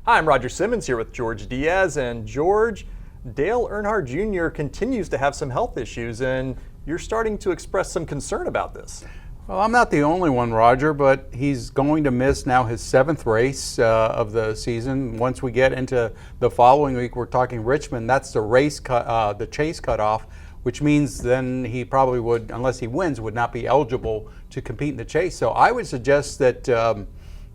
Hi, I'm Roger Simmons here with George Diaz. And George, Dale Earnhardt Jr. continues to have some health issues, and you're starting to express some concern about this. Well, I'm not the only one, Roger, but he's going to miss now his 7th race of the season. Once we get into the following week, we're talking Richmond. That's the race the chase cutoff, which means then he probably would, unless he wins, would not be eligible to compete in the chase. So I would suggest that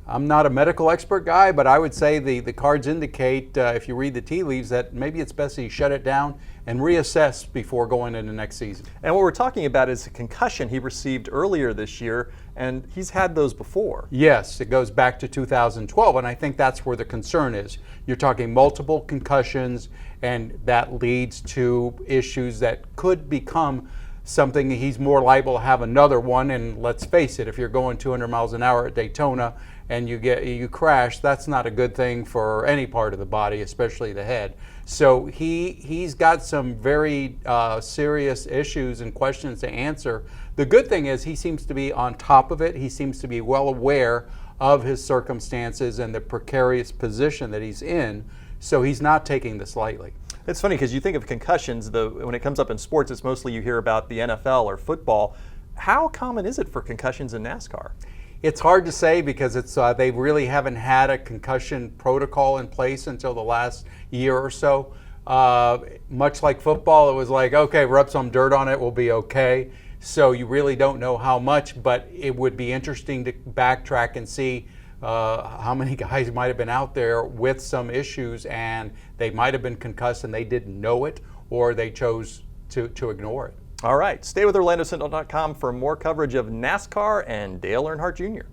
I'm not a medical expert guy, but I would say the cards indicate, if you read the tea leaves, that maybe it's best that you shut it down and reassess before going into next season. And what we're talking about is a concussion he received earlier this year, and he's had those before. Yes, it goes back to 2012, and I think that's where the concern is. You're talking multiple concussions, and that leads to issues that could become something he's more liable to have another one. And let's face it, if you're going 200 miles an hour at Daytona and you crash, that's not a good thing for any part of the body, especially the head. So he's got some very serious issues and questions to answer. The good thing is he seems to be on top of it. He seems to be well aware of his circumstances and the precarious position that he's in, so he's not taking this lightly. It's funny because you think of concussions, when it comes up in sports, it's mostly you hear about the NFL or football. How common is it for concussions in NASCAR? It's hard to say because they really haven't had a concussion protocol in place until the last year or so. Much like football, it was like, okay, rub some dirt on it, we'll be okay. So you really don't know how much, but it would be interesting to backtrack and see how many guys might have been out there with some issues and they might have been concussed and they didn't know it, or they chose to ignore it. All right, stay with OrlandoSentinel.com for more coverage of NASCAR and Dale Earnhardt Jr.